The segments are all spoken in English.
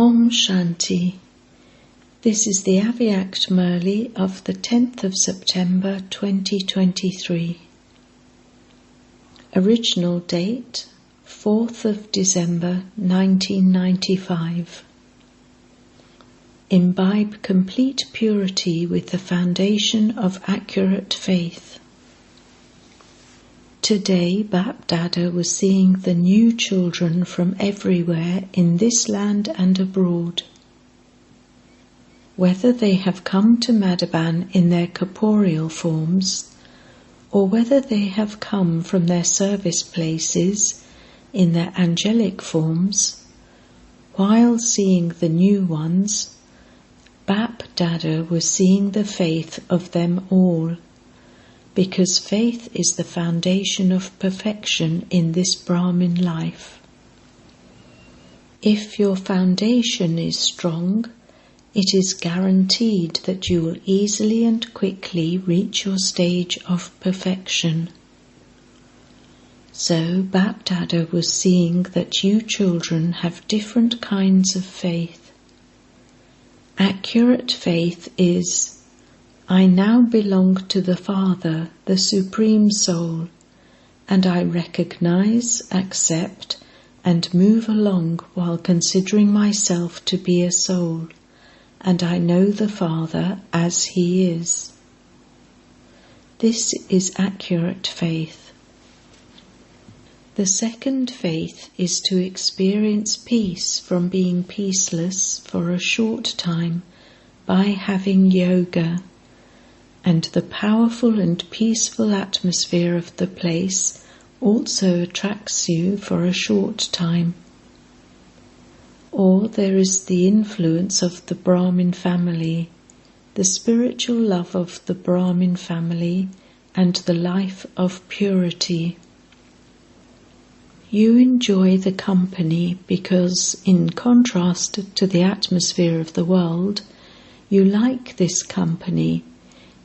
Om Shanti. This is the Avyact Murli of the 10th of September 2023. Original date 4th of December 1995. Imbibe complete purity with the foundation of accurate faith. Today, Bap-Dada was seeing the new children from everywhere in this land and abroad. Whether they have come to Madhaban in their corporeal forms, or whether they have come from their service places in their angelic forms, while seeing the new ones, Bap-Dada was seeing the faith of them all, because faith is the foundation of perfection in this Brahmin life. If your foundation is strong, it is guaranteed that you will easily and quickly reach your stage of perfection. So Bap-Dada was seeing that you children have different kinds of faith. Accurate faith is, I now belong to the Father, the Supreme Soul, and I recognize, accept, and move along while considering myself to be a soul, and I know the Father as He is. This is accurate faith. The second faith is to experience peace from being peaceless for a short time by having yoga, and the powerful and peaceful atmosphere of the place also attracts you for a short time. Or there is the influence of the Brahmin family, the spiritual love of the Brahmin family, and the life of purity. You enjoy the company because, in contrast to the atmosphere of the world, you like this company,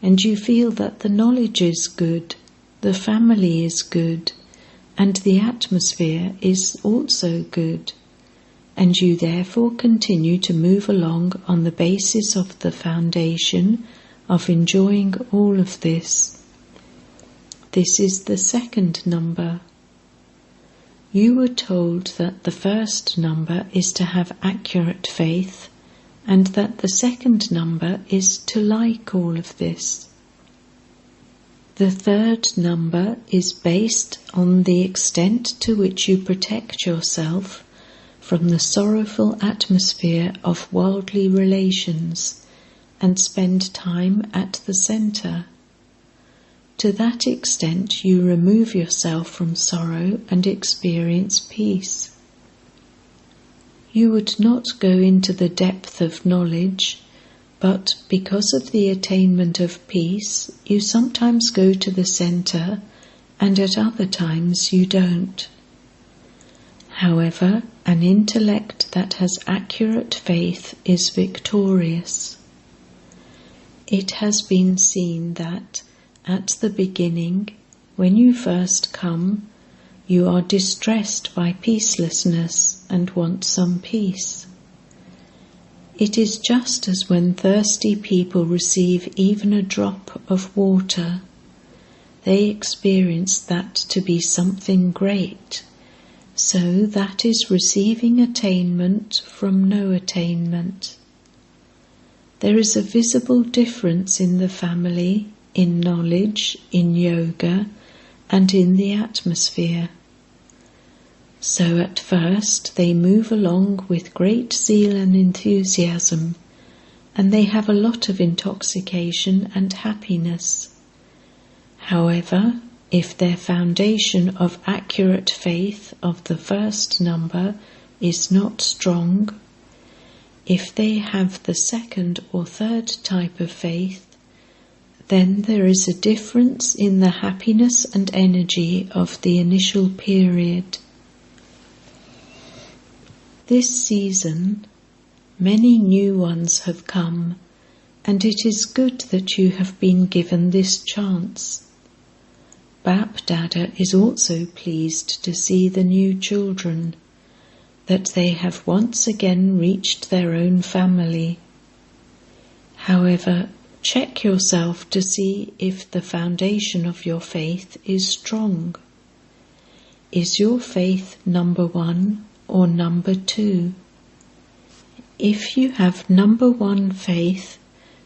and you feel that the knowledge is good, the family is good, and the atmosphere is also good, and you therefore continue to move along on the basis of the foundation of enjoying all of this. This is the second number. You were told that the first number is to have accurate faith, and that the second number is to like all of this. The third number is based on the extent to which you protect yourself from the sorrowful atmosphere of worldly relations and spend time at the center. To that extent you remove yourself from sorrow and experience peace. You would not go into the depth of knowledge, but because of the attainment of peace, you sometimes go to the center, and at other times you don't. However, an intellect that has accurate faith is victorious. It has been seen that, at the beginning, when you first come, you are distressed by peacelessness and want some peace. It is just as when thirsty people receive even a drop of water. They experience that to be something great. So that is receiving attainment from no attainment. There is a visible difference in the family, in knowledge, in yoga, and in the atmosphere. So at first they move along with great zeal and enthusiasm, and they have a lot of intoxication and happiness. However, if their foundation of accurate faith of the first number is not strong, if they have the second or third type of faith, then there is a difference in the happiness and energy of the initial period. This season, many new ones have come, and it is good that you have been given this chance. Bap-Dada is also pleased to see the new children, that they have once again reached their own family. However, check yourself to see if the foundation of your faith is strong. Is your faith number 1 or number 2? If you have number 1 faith,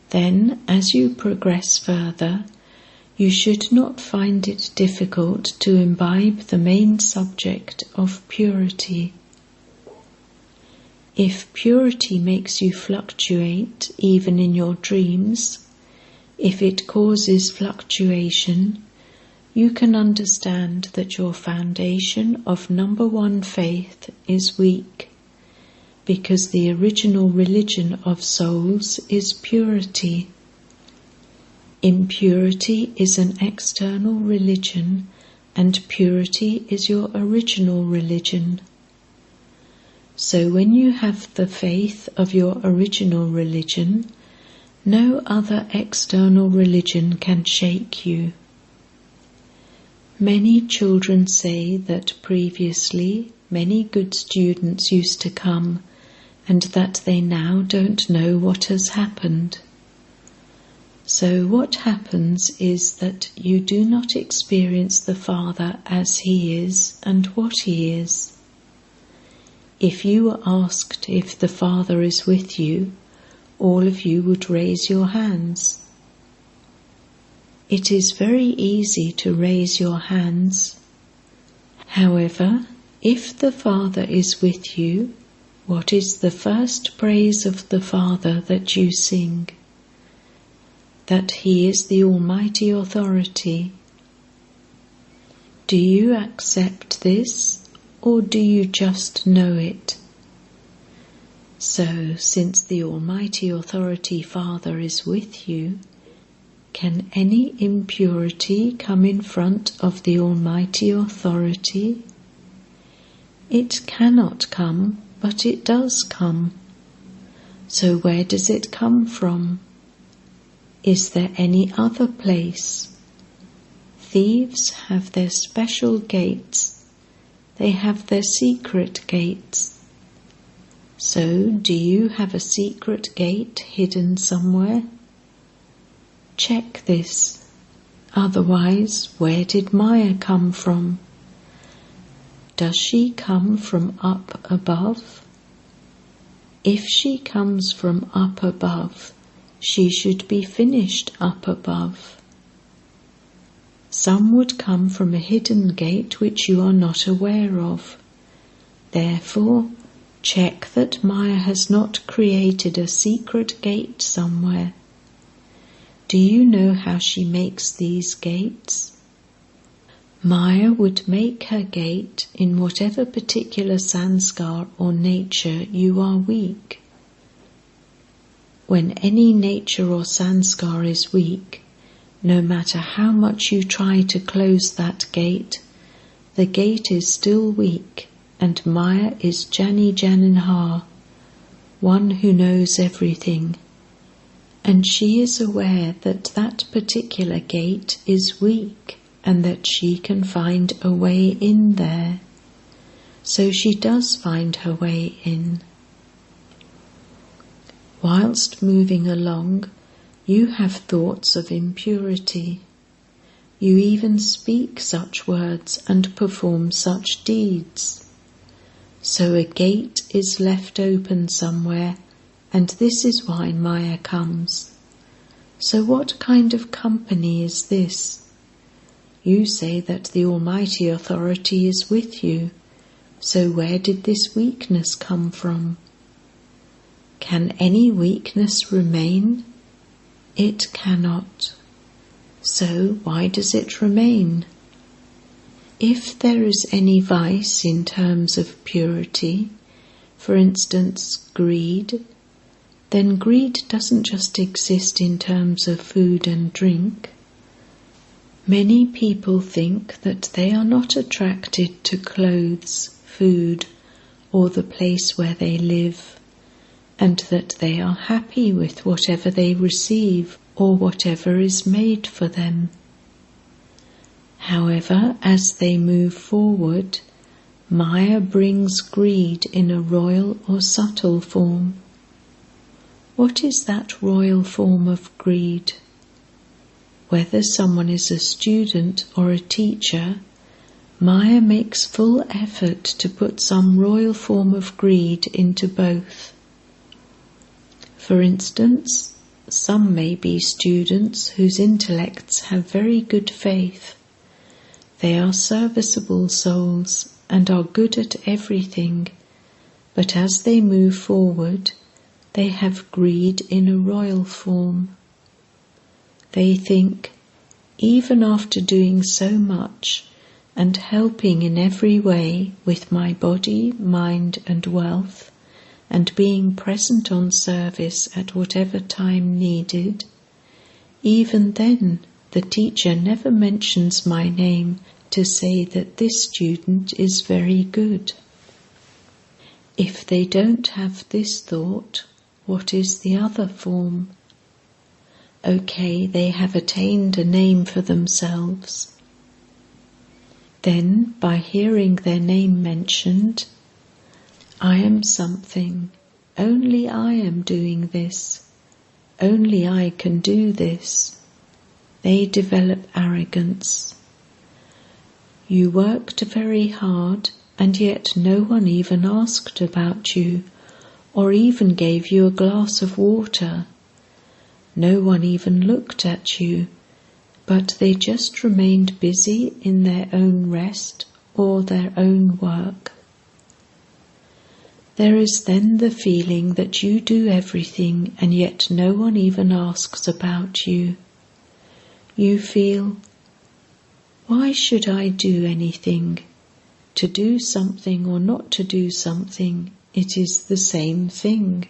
then as you progress further, you should not find it difficult to imbibe the main subject of purity. If purity makes you fluctuate even in your dreams, if it causes fluctuation, you can understand that your foundation of number 1 faith is weak, because the original religion of souls is purity. Impurity is an external religion, and purity is your original religion. So when you have the faith of your original religion, no other external religion can shake you. Many children say that previously many good students used to come, and that they now don't know what has happened. So what happens is that you do not experience the Father as He is and what He is. If you were asked if the Father is with you, all of you would raise your hands. It is very easy to raise your hands. However, if the Father is with you, what is the first praise of the Father that you sing? That He is the Almighty Authority. Do you accept this, or do you just know it? So, since the Almighty Authority Father is with you, can any impurity come in front of the Almighty Authority? It cannot come, but it does come. So where does it come from? Is there any other place? Thieves have their special gates. They have their secret gates. So, do you have a secret gate hidden somewhere? Check this. Otherwise, where did Maya come from? Does she come from up above? If she comes from up above, she should be finished up above. Some would come from a hidden gate which you are not aware of. Therefore, check that Maya has not created a secret gate somewhere. Do you know how she makes these gates? Maya would make her gate in whatever particular sanskar or nature you are weak. When any nature or sanskar is weak, no matter how much you try to close that gate, the gate is still weak, and Maya is Jani Janinha, one who knows everything, and she is aware that that particular gate is weak and that she can find a way in there. So she does find her way in. Whilst moving along, you have thoughts of impurity. You even speak such words and perform such deeds. So a gate is left open somewhere, and this is why Maya comes. So what kind of company is this? You say that the Almighty Authority is with you, so where did this weakness come from? Can any weakness remain? It cannot. So why does it remain? If there is any vice in terms of purity, for instance greed, then greed doesn't just exist in terms of food and drink. Many people think that they are not attracted to clothes, food, or the place where they live, and that they are happy with whatever they receive or whatever is made for them. However, as they move forward, Maya brings greed in a royal or subtle form. What is that royal form of greed? Whether someone is a student or a teacher, Maya makes full effort to put some royal form of greed into both. For instance, some may be students whose intellects have very good faith. They are serviceable souls and are good at everything, but as they move forward, they have greed in a royal form. They think, even after doing so much and helping in every way with my body, mind and wealth, and being present on service at whatever time needed, even then the teacher never mentions my name to say that this student is very good. If they don't have this thought, what is the other form? Okay, they have attained a name for themselves. Then, by hearing their name mentioned, I am something, only I am doing this, only I can do this, they develop arrogance. You worked very hard, and yet no one even asked about you, or even gave you a glass of water. No one even looked at you, but they just remained busy in their own rest or their own work. There is then the feeling that you do everything and yet no one even asks about you. You feel, why should I do anything? To do something or not to do something, it is the same thing.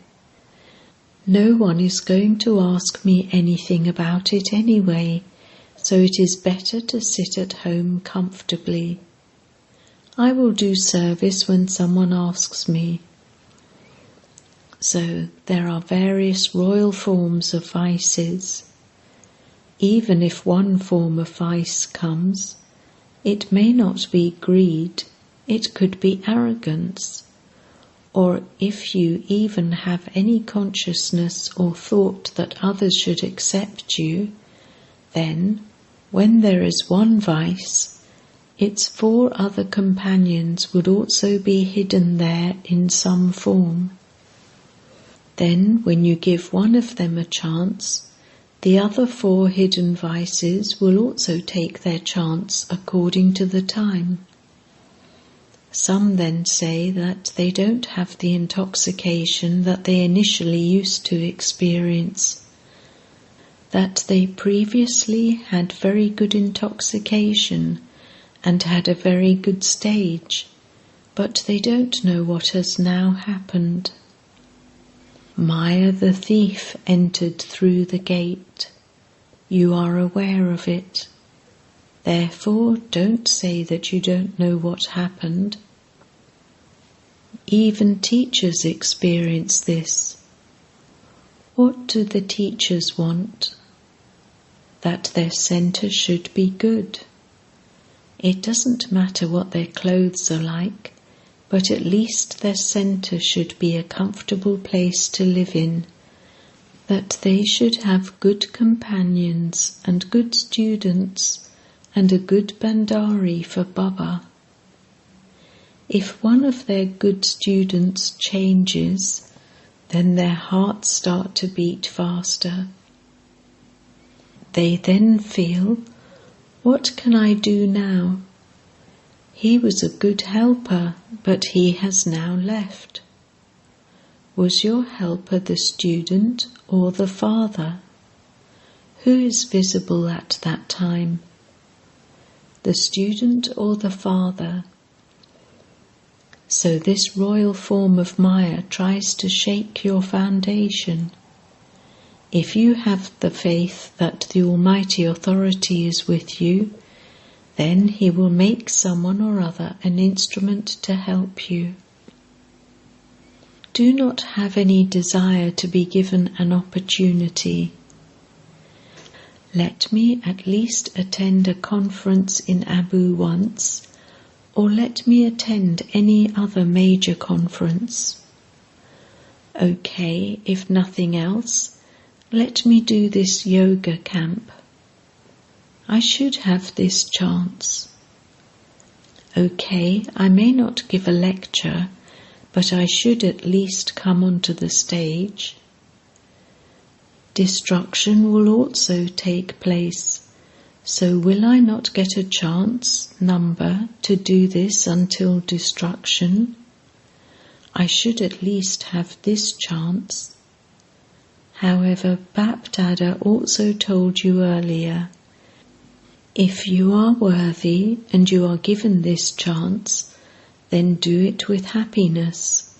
No one is going to ask me anything about it anyway, so it is better to sit at home comfortably. I will do service when someone asks me. So there are various royal forms of vices. Even if one form of vice comes, it may not be greed, it could be arrogance. Or if you even have any consciousness or thought that others should accept you, then, when there is one vice, its 4 other companions would also be hidden there in some form. Then, when you give one of them a chance, the other 4 hidden vices will also take their chance according to the time. Some then say that they don't have the intoxication that they initially used to experience, that they previously had very good intoxication and had a very good stage, but they don't know what has now happened. Maya the thief entered through the gate. You are aware of it. Therefore, don't say that you don't know what happened. Even teachers experience this. What do the teachers want? That their center should be good. It doesn't matter what their clothes are like, but at least their center should be a comfortable place to live in, that they should have good companions and good students and a good bandari for Baba. If one of their good students changes, then their hearts start to beat faster. They then feel, what can I do now? He was a good helper, but he has now left. Was your helper the student or the father? Who is visible at that time? The student or the father? So this royal form of Maya tries to shake your foundation. If you have the faith that the Almighty Authority is with you, then He will make someone or other an instrument to help you. Do not have any desire to be given an opportunity. Let me at least attend a conference in Abu once, or let me attend any other major conference. Okay, if nothing else, let me do this yoga camp. I should have this chance. Okay, I may not give a lecture, but I should at least come onto the stage. Destruction will also take place. So will I not get a chance, number, to do this until destruction? I should at least have this chance. However, Bap-Dada also told you earlier, if you are worthy and you are given this chance, then do it with happiness.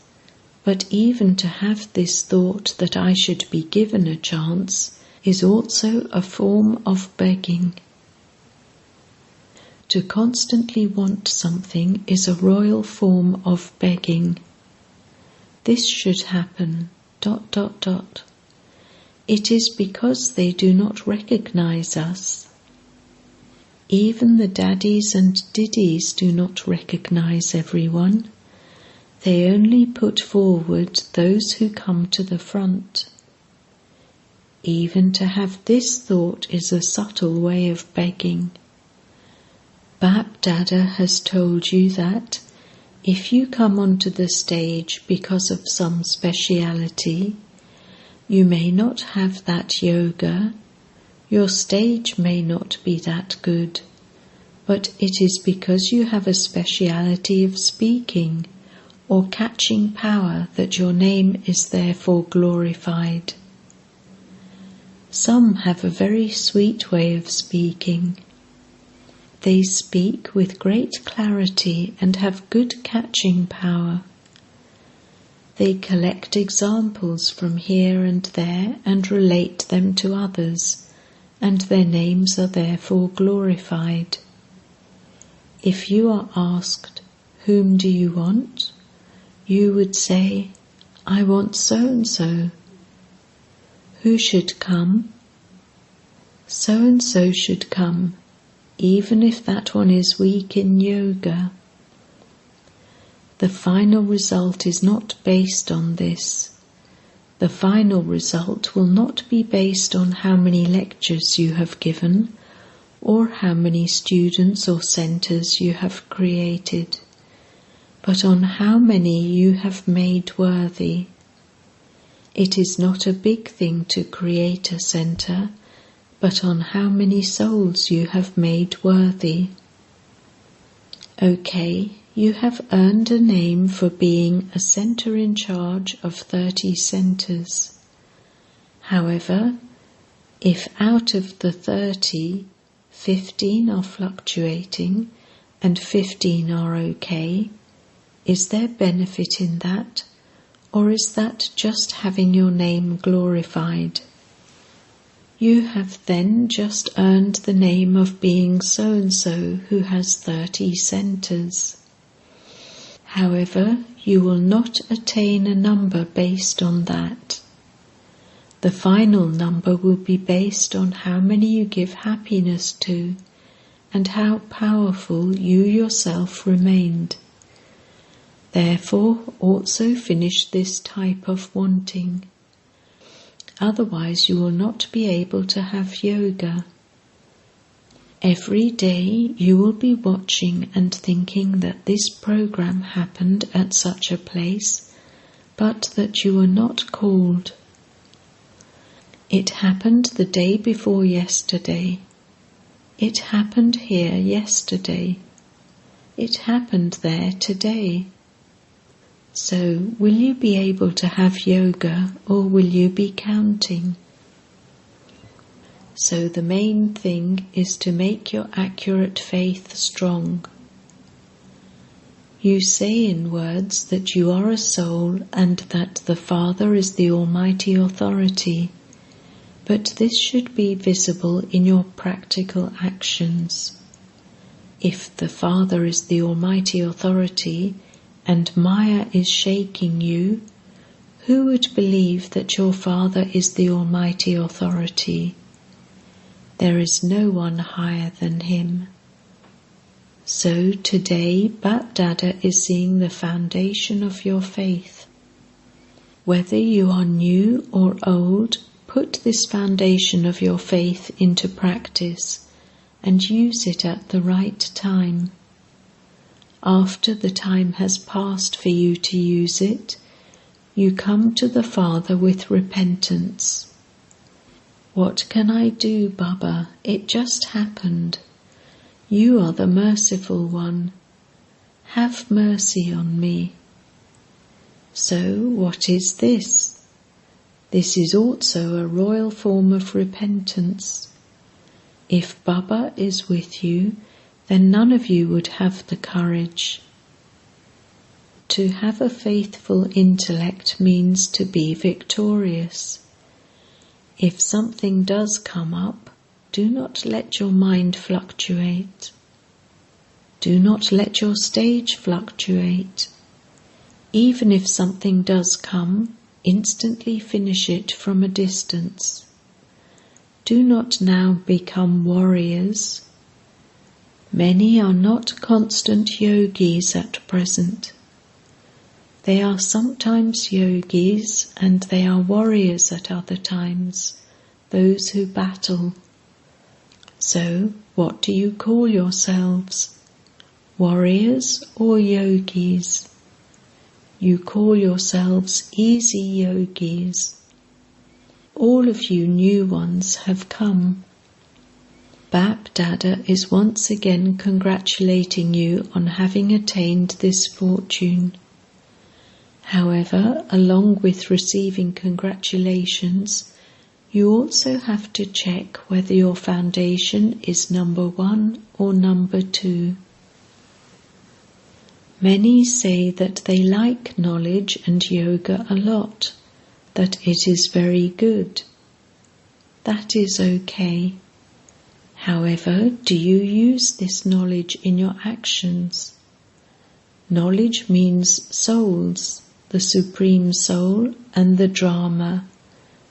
But even to have this thought that I should be given a chance is also a form of begging. To constantly want something is a royal form of begging. This should happen, ... It is because they do not recognize us. Even the daddies and diddies do not recognize everyone. They only put forward those who come to the front. Even to have this thought is a subtle way of begging. Bap-Dada has told you that if you come onto the stage because of some speciality, you may not have that yoga, your stage may not be that good, but it is because you have a speciality of speaking or catching power that your name is therefore glorified. Some have a very sweet way of speaking. They speak with great clarity and have good catching power. They collect examples from here and there and relate them to others, and their names are therefore glorified. If you are asked, "Whom do you want?" you would say, "I want so-and-so." Who should come? So-and-so should come, even if that one is weak in yoga. The final result is not based on this. The final result will not be based on how many lectures you have given or how many students or centers you have created, but on how many you have made worthy. It is not a big thing to create a center, but on how many souls you have made worthy. Okay, you have earned a name for being a center in charge of 30 centers. However, if out of the 30, 15 are fluctuating and 15 are okay, is there benefit in that, or is that just having your name glorified? You have then just earned the name of being so-and-so who has 30 centers. However, you will not attain a number based on that. The final number will be based on how many you give happiness to and how powerful you yourself remained. Therefore, also finish this type of wanting. Otherwise, you will not be able to have yoga. Every day you will be watching and thinking that this program happened at such a place, but that you were not called. It happened the day before yesterday. It happened here yesterday. It happened there today. So, will you be able to have yoga, or will you be counting? So the main thing is to make your accurate faith strong. You say in words that you are a soul and that the Father is the Almighty Authority, but this should be visible in your practical actions. If the Father is the Almighty Authority, and Maya is shaking you, who would believe that your Father is the Almighty Authority? There is no one higher than Him. So today, Bap Dada is seeing the foundation of your faith. Whether you are new or old, put this foundation of your faith into practice and use it at the right time. After the time has passed for you to use it, you come to the Father with repentance. What can I do, Baba? It just happened. You are the merciful one. Have mercy on me. So, what is this? This is also a royal form of repentance. If Baba is with you, then none of you would have the courage. To have a faithful intellect means to be victorious. If something does come up, do not let your mind fluctuate. Do not let your stage fluctuate. Even if something does come, instantly finish it from a distance. Do not now become warriors. Many are not constant yogis at present. They are sometimes yogis and they are warriors at other times, those who battle. So, what do you call yourselves? Warriors or yogis? You call yourselves easy yogis. All of you new ones have come. Bap Dada is once again congratulating you on having attained this fortune. However, along with receiving congratulations, you also have to check whether your foundation is number 1 or number 2. Many say that they like knowledge and yoga a lot, that it is very good. That is okay. However, do you use this knowledge in your actions? Knowledge means souls, the Supreme Soul and the drama,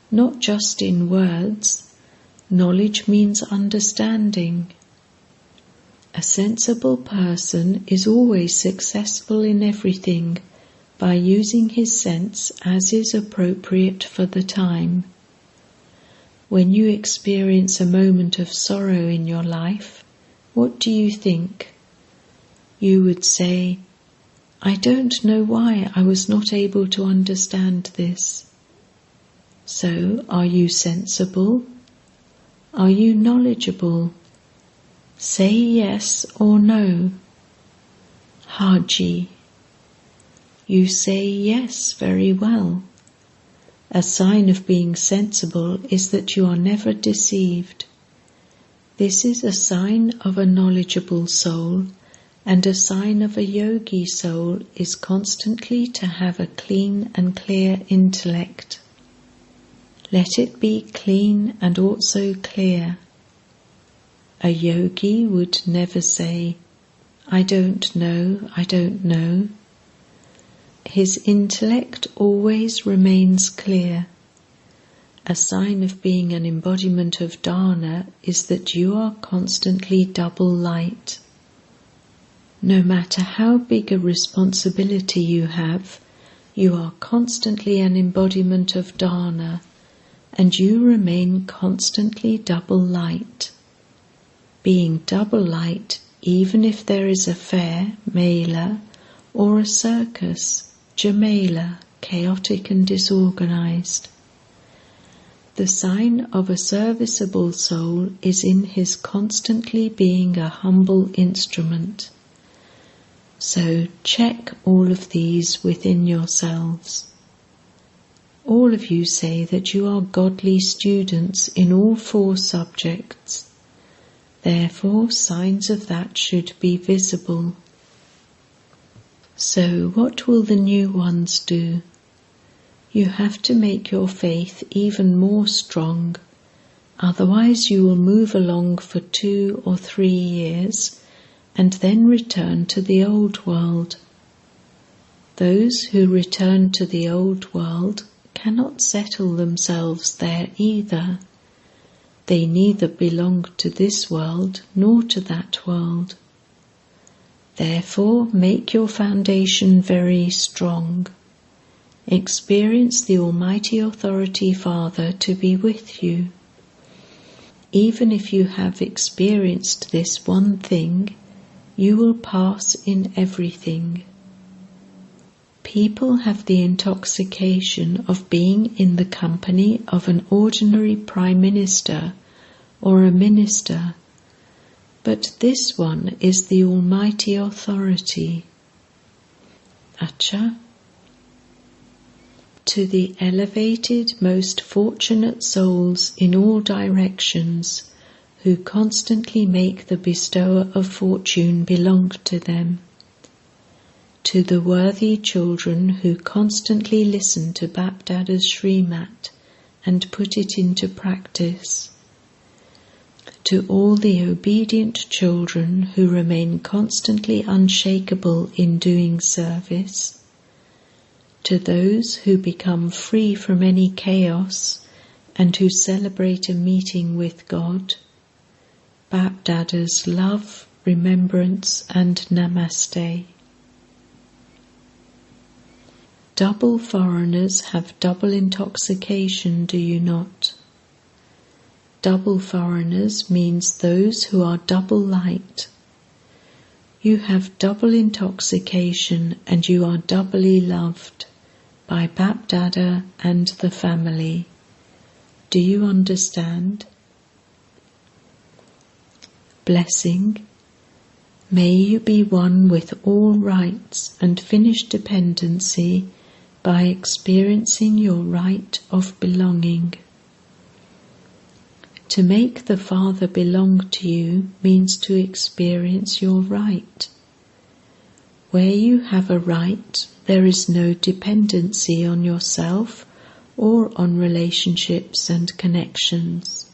not just in words. Knowledge means understanding. A sensible person is always successful in everything by using his sense as is appropriate for the time. When you experience a moment of sorrow in your life, what do you think? You would say, I don't know why I was not able to understand this. So, are you sensible? Are you knowledgeable? Say yes or no. Haji. You say yes very well. A sign of being sensible is that you are never deceived. This is a sign of a knowledgeable soul, and a sign of a yogi soul is constantly to have a clean and clear intellect. Let it be clean and also clear. A yogi would never say, I don't know, I don't know. His intellect always remains clear. A sign of being an embodiment of dharana is that you are constantly double light. No matter how big a responsibility you have, you are constantly an embodiment of dharana, and you remain constantly double light. Being double light, even if there is a fair, mela, or a circus, jamela, chaotic and disorganized. The sign of a serviceable soul is in his constantly being a humble instrument. So check all of these within yourselves. All of you say that you are godly students in all 4 subjects. Therefore, signs of that should be visible. So, what will the new ones do? You have to make your faith even more strong, otherwise you will move along for 2 or 3 years and then return to the old world. Those who return to the old world cannot settle themselves there either. They neither belong to this world nor to that world. Therefore, make your foundation very strong. Experience the Almighty Authority Father to be with you. Even if you have experienced this one thing, you will pass in everything. People have the intoxication of being in the company of an ordinary Prime Minister or a minister, but this one is the Almighty Authority. Acha. To the elevated, most fortunate souls in all directions, who constantly make the bestower of fortune belong to them. To the worthy children who constantly listen to Bapdada's Srimat and put it into practice. To all the obedient children who remain constantly unshakable in doing service. To those who become free from any chaos and who celebrate a meeting with God, Bapdada's love, remembrance and namaste. Double foreigners have double intoxication, do you not? Double foreigners means those who are double light. You have double intoxication and you are doubly loved by Bapdada and the family. Do you understand? Blessing. May you be one with all rights and finish dependency by experiencing your right of belonging. To make the Father belong to you means to experience your right. Where you have a right, there is no dependency on yourself or on relationships and connections.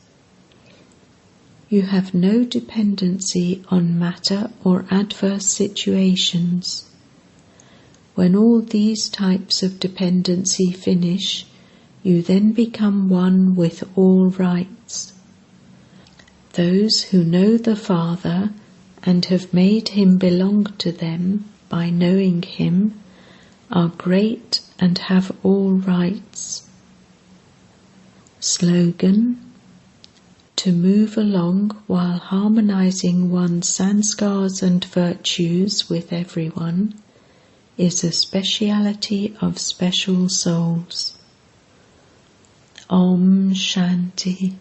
You have no dependency on matter or adverse situations. When all these types of dependency finish, you then become one with all rights. Those who know the Father and have made him belong to them by knowing him are great and have all rights. Slogan: to move along while harmonizing one's sanskars and virtues with everyone is a speciality of special souls. Om Shanti.